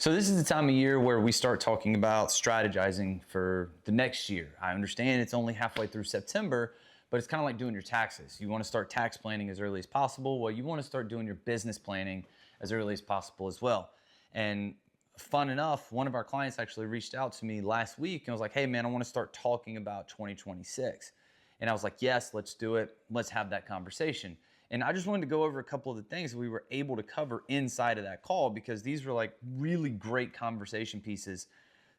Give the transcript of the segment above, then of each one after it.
So this is the time of year where we start talking about strategizing for the next year. I understand it's only halfway through September, but it's kind of like doing your taxes. You want to start tax planning as early as possible. Well, you want to start doing your business planning as early as possible as well. And fun enough, one of our clients actually reached out to me last week and was like, hey man, I want to start talking about 2026. And I was like, yes, let's do it. Let's have that conversation. And I just wanted to go over a couple of the things we were able to cover inside of that call, because these were like really great conversation pieces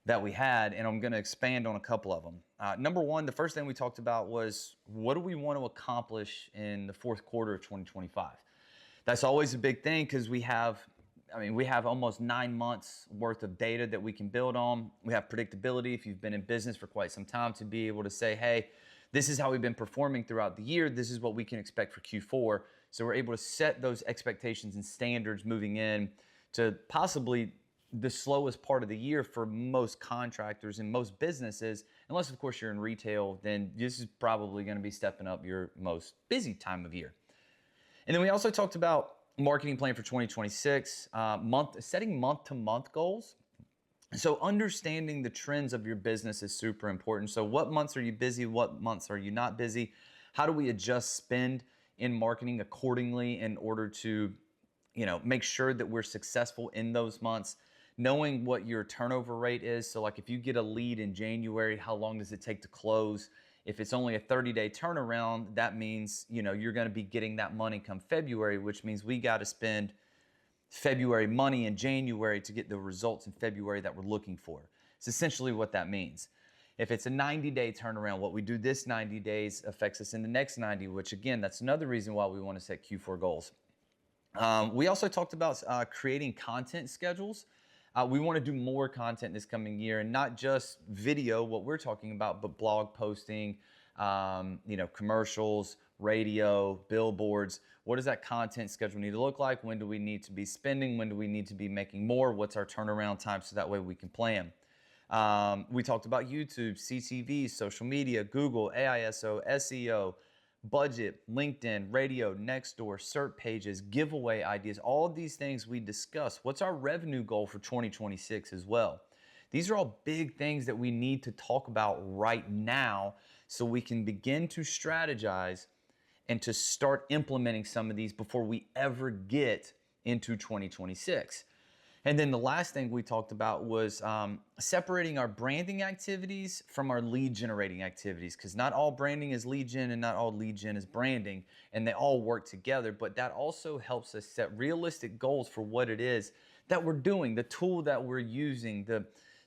that we had, and I'm going to expand on a couple of them. Number one, the first thing we talked about was, what do we want to accomplish in the fourth quarter of 2025? That's always a big thing because we have almost 9 months worth of data that we can build on. We have predictability if you've been in business for quite some time to be able to say, hey, this is how we've been performing throughout the year. This is what we can expect for Q4. So we're able to set those expectations and standards moving in to possibly the slowest part of the year for most contractors and most businesses. Unless, of course, you're in retail, then this is probably going to be stepping up your most busy time of year. And then we also talked about marketing plan for 2026, setting month-to-month goals. So understanding the trends of your business is super important. So what months are you busy? What months are you not busy? How do we adjust spend in marketing accordingly in order to, make sure that we're successful in those months? Knowing what your turnover rate is. So like if you get a lead in January, how long does it take to close? If it's only a 30-day turnaround, that means, you're going to be getting that money come February, which means we got to spend February money in January to get the results in February that we're looking for. It's essentially what that means. If it's a 90-day turnaround, what we do this 90 days affects us in the next 90, which again, that's another reason why we want to set Q4 goals. We also talked about creating content schedules. We want to do more content this coming year, and not just video, what we're talking about, but blog posting, commercials, radio, billboards. What does that content schedule need to look like? When do we need to be spending? When do we need to be making more? What's our turnaround time so that way we can plan? We talked about YouTube, CTV, social media, Google, AISO, SEO, budget, LinkedIn, radio, Nextdoor, cert pages, giveaway ideas, all of these things we discussed. What's our revenue goal for 2026 as well? These are all big things that we need to talk about right now so we can begin to strategize and to start implementing some of these before we ever get into 2026. And then the last thing we talked about was separating our branding activities from our lead generating activities, because not all branding is lead gen and not all lead gen is branding, and they all work together. But that also helps us set realistic goals for what it is that we're doing, the tool that we're using,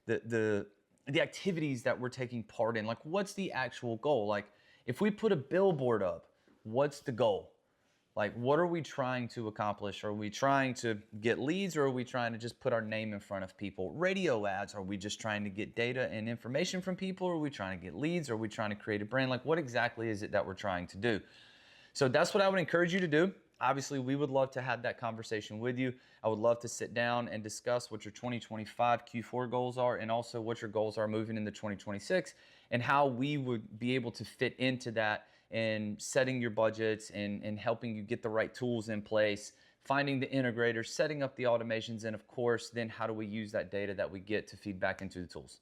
the activities that we're taking part in. Like, what's the actual goal? Like, if we put a billboard up, what's the goal? Like, what are we trying to accomplish? Are we trying to get leads, or are we trying to just put our name in front of people? Radio ads, are we just trying to get data and information from people? Or are we trying to get leads? Are we trying to create a brand? Like, what exactly is it that we're trying to do? So that's what I would encourage you to do. Obviously, we would love to have that conversation with you. I would love to sit down and discuss what your 2025 Q4 goals are, and also what your goals are moving into 2026, and how we would be able to fit into that and setting your budgets and helping you get the right tools in place, finding the integrators, setting up the automations, and of course, then how do we use that data that we get to feed back into the tools?